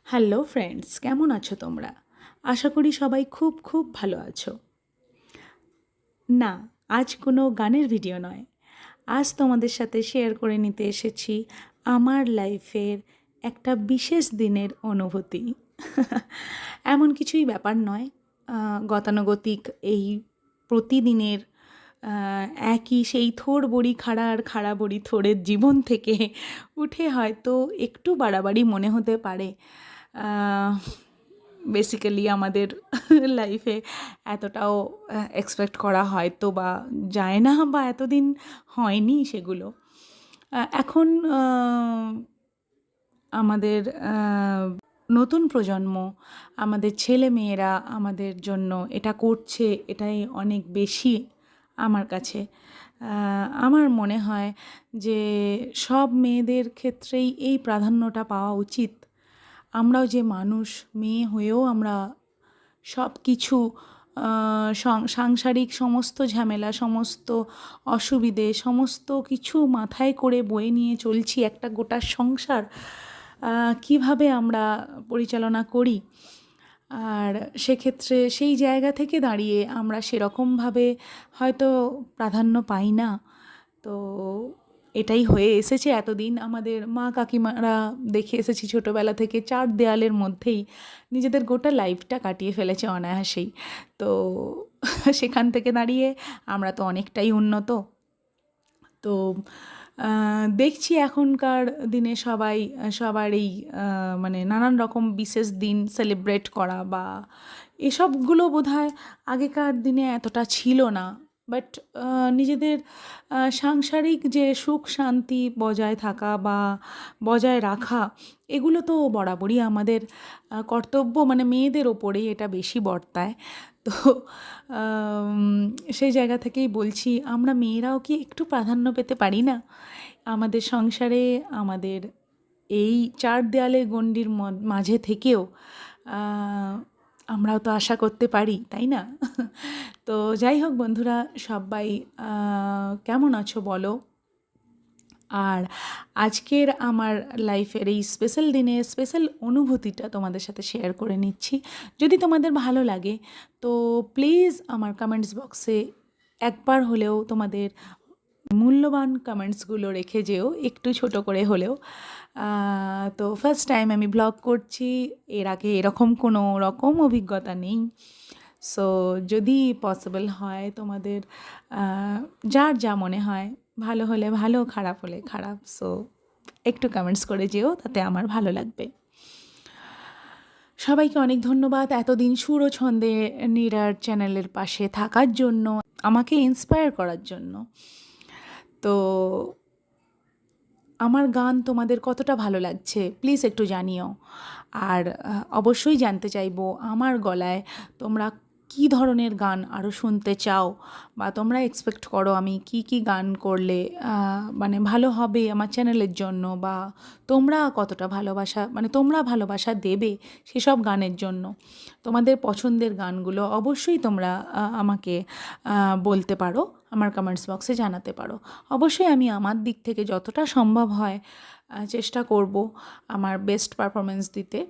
Hello friends, কেমন আছো তোমরা? আশা করি সবাই খুব খুব ভালো আছো। না, আজ কোনো গানের ভিডিও নয়। আজ তোমাদের সাথে শেয়ার করে নিতে এসেছি আমার লাইফের একটা বিশেষ দিনের অনুভূতি। এমন কিছুই ব্যাপার নয়। গতানুগতিক এই প্রতিদিনের একই সেই থোড় বড়ি খাড়া আর খাড়া বড়ি থোড়ের জীবন থেকে উঠে হয়তো একটু বাড়াবাড়ি মনে হতে পারে। বেসিক্যালি আমাদের লাইফে এতটাও এক্সপেক্ট করা হয়তো বা যায় না, বা এতদিন হয়নি সেগুলো। এখন আমাদের নতুন প্রজন্ম, আমাদের ছেলে মেয়েরা আমাদের জন্য এটা করছে, এটাই অনেক বেশি আমার কাছে। আমার মনে হয় যে সব মেয়েদের ক্ষেত্রেই এই প্রাধান্যটা পাওয়া উচিত। আমরাও যে মানুষ, মেয়ে হয়েও আমরা সব কিছু সাংসারিক সমস্ত ঝামেলা, সমস্ত অসুবিধে, সমস্ত কিছু মাথায় করে বয়ে নিয়ে চলছি একটা গোটা সংসার। কিভাবে আমরা পরিচালনা করি, আর সেক্ষেত্রে সেই জায়গা থেকে দাঁড়িয়ে আমরা সেরকমভাবে হয়তো প্রাধান্য পাই না। তো এটাই হয়ে এসেছে এতদিন। আমাদের মা কাকিমারা দেখে এসেছি ছোটোবেলা থেকে, চার দেয়ালের মধ্যেই নিজেদের গোটা লাইফটা কাটিয়ে ফেলেছে অনায়াসেই। তো সেখান থেকে দাঁড়িয়ে আমরা তো অনেকটাই উন্নত। তো দেখছি এখনকার দিনে সবাই সবার এই মানে নানান রকম বিশেষ দিন সেলিব্রেট করা বা এসবগুলো বোধহয় আগেকার দিনে এতটা ছিল না। বাট নিজেদের সাংসারিক যে সুখ শান্তি বজায় থাকা বা বজায় রাখা, এগুলো তো বরাবরই আমাদের কর্তব্য, মানে মেয়েদের ওপরেই এটা বেশি বর্তায়। তো সেই জায়গা থেকেই বলছি, আমরা মেয়েরাও কি একটু প্রাধান্য পেতে পারি না আমাদের সংসারে, আমাদের এই চার দেয়ালের গণ্ডির মাঝে থেকেও? আমরাও তো আশা করতে পারি, তাই না? তো যাই হোক বন্ধুরা, সবাই কেমন আছো বলো। আর আজকের আমার লাইফের এই স্পেশাল দিনে স্পেশাল অনুভূতিটা তোমাদের সাথে শেয়ার করে নিচ্ছি। যদি তোমাদের ভালো লাগে তো প্লিজ আমার কমেন্টস বক্সে একবার হলেও তোমাদের মূল্যবান কমেন্টসগুলো রেখে যেও, একটু ছোট করে হলেও। তো ফার্স্ট টাইম আমি ব্লগ করছি, এর আগে এরকম কোনো রকম অভিজ্ঞতা নেই। সো যদি পসিবল হয় তোমাদের যার যা মনে হয়, ভালো হলে ভালো, খারাপ হলে খারাপ, সো একটু কমেন্টস করে যেও, তাতে আমার ভালো লাগবে। সবাইকে অনেক ধন্যবাদ এতদিন সুর ও ছন্দে নীরার চ্যানেলের পাশে থাকার জন্য, আমাকে ইন্সপায়ার করার জন্য। তো আমার গান তোমাদের কতটা ভালো লাগছে প্লিজ একটু জানিও। আর অবশ্যই জানতে চাইবো আমার গলায় তোমরা কী ধরনের গান আরও শুনতে চাও, বা তোমরা এক্সপেক্ট করো আমি কি কি গান করলে মানে ভালো হবে আমার চ্যানেলের জন্য, বা তোমরা কতটা ভালোবাসা, মানে তোমরা ভালোবাসা দেবে সেসব গানের জন্য। তোমাদের পছন্দের গানগুলো অবশ্যই তোমরা আমাকে বলতে পারো, আমার কমেন্টস বক্সে জানাতে পারো। অবশ্যই আমি আমার দিক থেকে যতটা সম্ভব হয় চেষ্টা করব আমার বেস্ট পারফরমেন্স দিতে।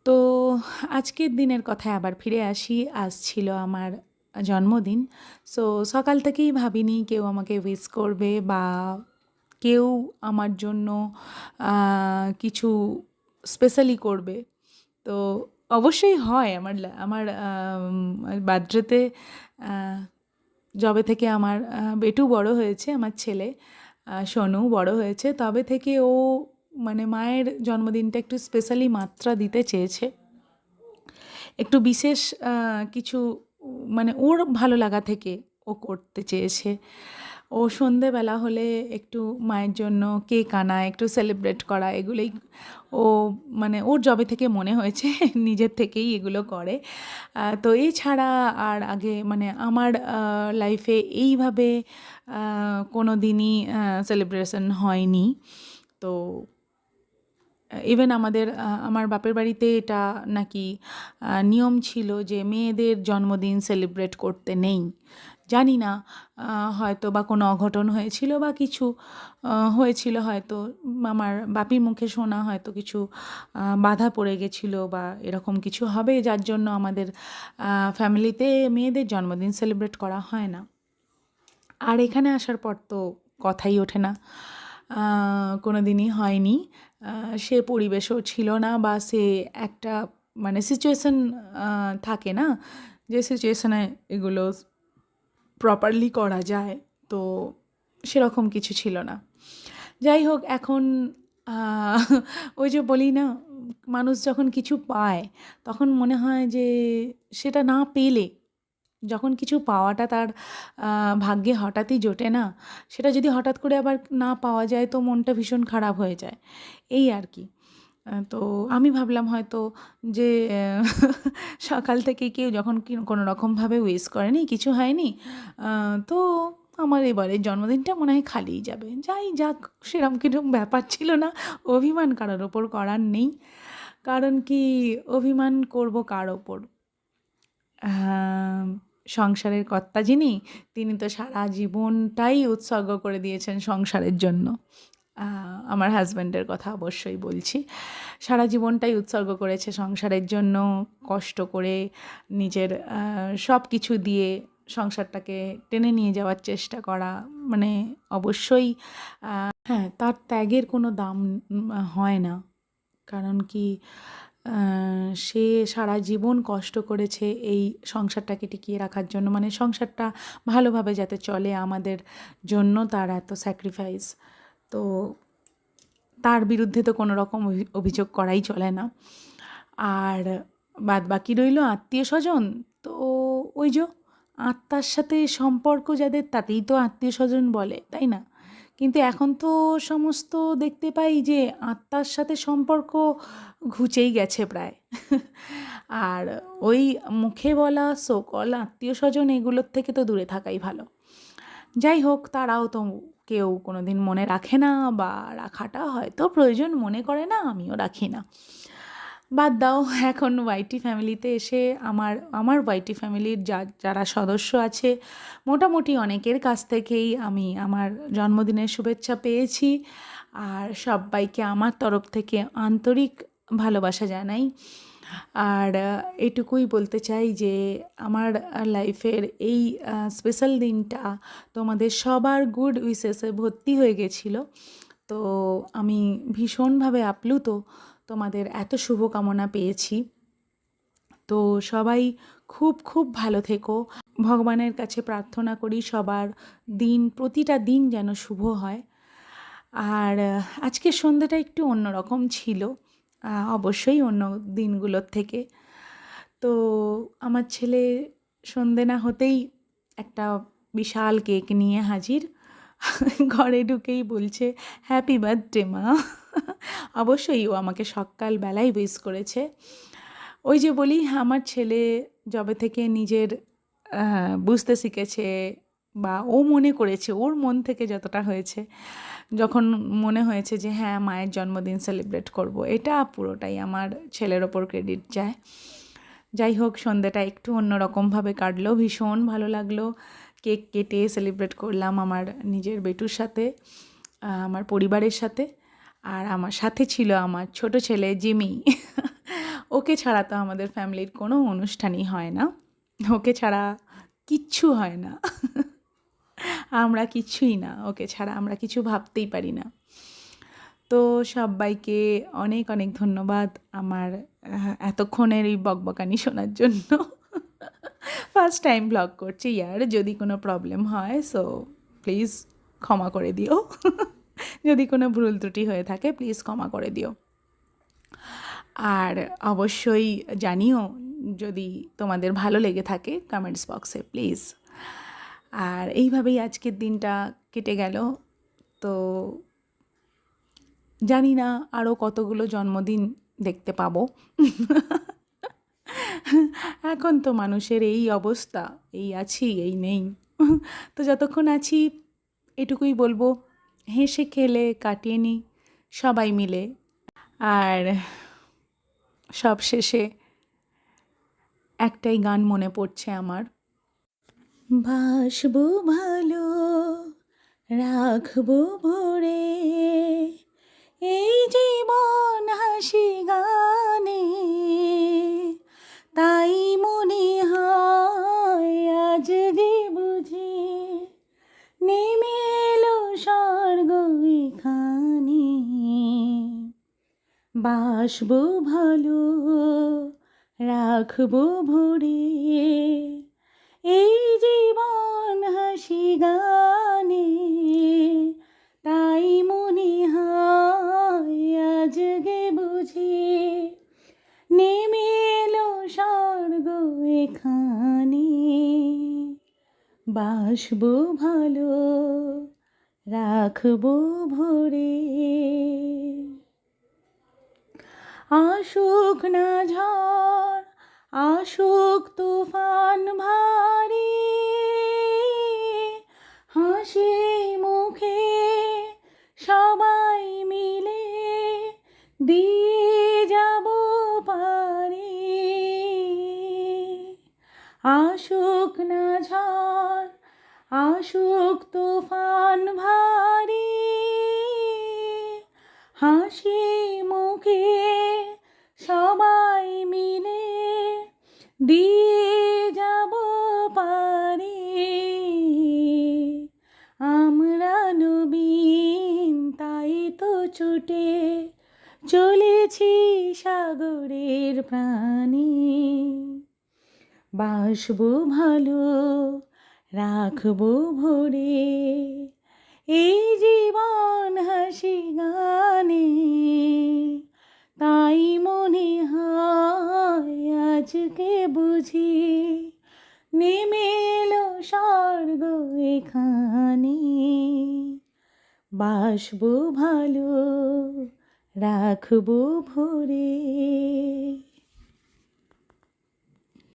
তো আজকের দিনের কথায় আবার ফিরে আসি। আজ ছিল আমার জন্মদিন। সো সকাল থেকেই ভাবিনি কেউ আমাকে উইশ করবে বা কেউ আমার জন্য কিছু স্পেশালি করবে। তো অবশ্যই হয় আমার বার্থডেতে যবে থেকে আমার বেটু বড় হয়েছে, আমার ছেলে সোনু বড় হয়েছে, তবে থেকে ও মানে মায়ের জন্মদিনটা একটু স্পেশালি মাত্রা দিতে চেয়েছে। একটু বিশেষ কিছু মানে ওর ভালো লাগা থেকে ও করতে চেয়েছে। ও সন্ধেবেলা হলে একটু মায়ের জন্য কেক আনা, একটু সেলিব্রেট করা, এগুলোই ও মানে ওর যবে থেকে মনে হয়েছে নিজের থেকেই এগুলো করে। তো এছাড়া আর আগে মানে আমার লাইফে এইভাবে কোনো দিনই সেলিব্রেশন হয়নি। তো ইভেন আমার বাপের বাড়িতে এটা নাকি নিয়ম ছিল যে মেয়েদের জন্মদিন সেলিব্রেট করতে নেই, জানি না, হয়তো বা কোনো অঘটন হয়েছিল বা কিছু হয়েছিল, হয়তো আমার বাপির মুখে শোনা হয়তো কিছু বাধা পড়ে গেছিলো বা এরকম কিছু হবে, যার জন্য আমাদের ফ্যামিলিতে মেয়েদের জন্মদিন সেলিব্রেট করা হয় না। আর এখানে আসার পর তো কথাই ওঠে না, কোনো দিনই হয়নি। সে পরিবেশও ছিল না, বা সে একটা মানে সিচুয়েশান থাকে না, যে সিচুয়েশানে এগুলো প্রপারলি করা যায়, তো সেরকম কিছু ছিল না। যাই হোক, এখন ওই যে বলি না, মানুষ যখন কিছু পায় তখন মনে হয় যে সেটা না পেলে, যখন কিছু পাওয়াটা তার ভাগ্যে হঠাৎই জোটে না, সেটা যদি হঠাৎ করে আবার না পাওয়া যায় তো মনটা ভীষণ খারাপ হয়ে যায়, এই আর কি। তো আমি ভাবলাম হয়তো যে সকাল থেকে কেউ যখন কোনো রকমভাবে উইশ করেনি, কিছু হয়নি, তো আমার এবারের জন্মদিনটা মনে হয় খালিই যাবে। যাই যাক, সেরকম কিরকম ব্যাপার ছিল না। অভিমান কারোর ওপর করার নেই, কারণ কি অভিমান করব কার ওপর? সংসারের কর্তা যিনি, তিনি তো সারা জীবনটাই উৎসর্গ করে দিয়েছেন সংসারের জন্য। আমার হাজব্যান্ডের কথা অবশ্যই বলছি। সারা জীবনটাই উৎসর্গ করেছে সংসারের জন্য, কষ্ট করে নিজের সব কিছু দিয়ে সংসারটাকে টেনে নিয়ে যাওয়ার চেষ্টা করা, মানে অবশ্যই হ্যাঁ, তার ত্যাগের কোনো দাম হয় না। কারণ কি, সে সারা জীবন কষ্ট করেছে এই সংসারটাকে টিকিয়ে রাখার জন্য, মানে সংসারটা ভালোভাবে যাতে চলে আমাদের জন্য, তার এত স্যাক্রিফাইস। তো তার বিরুদ্ধে তো কোনো রকম অভিযোগ করাই চলে না। আর বাদ বাকি রইল আত্মীয় স্বজন, তো ওই যে আত্মার সাথে সম্পর্ক যাদের, তাতেই তো আত্মীয় স্বজন বলে, তাই না? কিন্তু এখন তো সমস্ত দেখতে পাই যে আত্মার সাথে সম্পর্ক ঘুচেই গেছে প্রায়। আর ওই মুখে বলা সকল আত্মীয় স্বজন, এগুলোর থেকে তো দূরে থাকাই ভালো। যাই হোক, তারাও তো কেউ কোনো দিন মনে রাখে না, বা রাখাটা হয়তো প্রয়োজন মনে করে না, আমিও রাখি না। বাদ দাও, এখন ওয়াইটি ফ্যামিলিতে এসে আমার ওয়াইটি ফ্যামিলির যারা সদস্য আছে, মোটামুটি অনেকের কাছ থেকেই আমি আমার জন্মদিনের শুভেচ্ছা পেয়েছি। আর সবাইকে আমার তরফ থেকে আন্তরিক ভালোবাসা জানাই। আর এটুকুই বলতে চাই যে আমার লাইফের এই স্পেশাল দিনটা তোমাদের সবার গুড উইশেসে ভর্তি হয়ে গেছিলো। তো আমি ভীষণভাবে আপ্লুত তোমাদের এত শুভকামনা পেয়েছি। তো সবাই খুব খুব ভালো থেকো। ভগবানের কাছে প্রার্থনা করি সবার প্রতিটা দিন যেন শুভ হয়। আর আজকের সন্ধ্যাটা একটু অন্যরকম ছিল, অবশ্যই অন্য দিনগুলোর থেকে। তো আমার ছেলে সন্ধে না হতেই একটা বিশাল কেক নিয়ে হাজির, ঘরে ঢুকেই বলছে হ্যাপি বার্থডে মা। অবশ্যই ও আমাকে সকালবেলাই উইশ করেছে। ওই যে বলি, আমার ছেলে যবে থেকে নিজের বুঝতে শিখেছে, বা ও মনে করেছে, ওর মন থেকে যতটা হয়েছে, যখন মনে হয়েছে যে হ্যাঁ মায়ের জন্মদিন সেলিব্রেট করব, এটা পুরোটাই আমার ছেলের ওপর ক্রেডিট যায়। যাই হোক, সন্ধ্যাটা একটু অন্যরকমভাবে কাটলো, ভীষণ ভালো লাগলো। কেক কেটে সেলিব্রেট করলাম আমার নিজের বেটুর সাথে, আমার পরিবারের সাথে। আর আমার সাথে ছিল আমার ছোট ছেলে জিমি। ওকে ছাড়া তো আমাদের ফ্যামিলির কোনো অনুষ্ঠানই হয় না, ওকে ছাড়া কিচ্ছু হয় না। আমরা কিছুই না, ওকে ছাড়া আমরা কিছু ভাবতেই পারি না। তো সবাইকে অনেক অনেক ধন্যবাদ আমার এতক্ষণের এই বকবকানি শোনার জন্য। ফার্স্ট টাইম ব্লগ করছি ইয়ার, যদি কোনো প্রবলেম হয় সো প্লিজ ক্ষমা করে দিও। যদি কোনো ভুল ত্রুটি হয়ে থাকে প্লিজ ক্ষমা করে দিও। আর অবশ্যই জানিও যদি তোমাদের ভালো লেগে থাকে কমেন্টস বক্সে প্লিজ। আর এইভাবেই আজকের দিনটা কেটে গেল। তো জানি না আরও কতগুলো জন্মদিন দেখতে পাবো। এখন তো মানুষের এই অবস্থা, এই আছি এই নেই। তো যতক্ষণ আছি এটুকুই বলবো, হেসে খেলে কাটিয়ে নিই সবাই মিলে। আর সবশেষে একটাই গান মনে পড়ছে আমার, বাসবো ভালো, রাখবো ভরে, এই জীবন হাসি গানে। তাই মনে হয় আজ যে বুঝি নেমে এলো স্বর্গ এখানে। বাসবো ভালো, রাখবো ভরে, এই জীবন হাসি গানে। তাই মনে হয় আজকে বুঝি নেমে এলো স্বর্গ এখানে। বাসবো ভালো, রাখবো ভরে, আসুক না ঝড়, আসুক তুফান ভারী, হাসি মুখে সবাই মিলে দিয়ে যাব পারি। আসুক না ঝড়, আসুক তুফান ভারী, হাসি মুখে সবাই মিলে দিয়ে যাব পারি। আমরা নবীন তাই তো ছুটে চলেছি সাগরের প্রাণী। বাসবো ভালো, রাখবো ভরে, এই জীবন হাসি গানে। তাই মনে হয় আজকে বুঝি নেমে এলো স্বর্গ এখানে। বাসবো ভালো, রাখবো ভরে।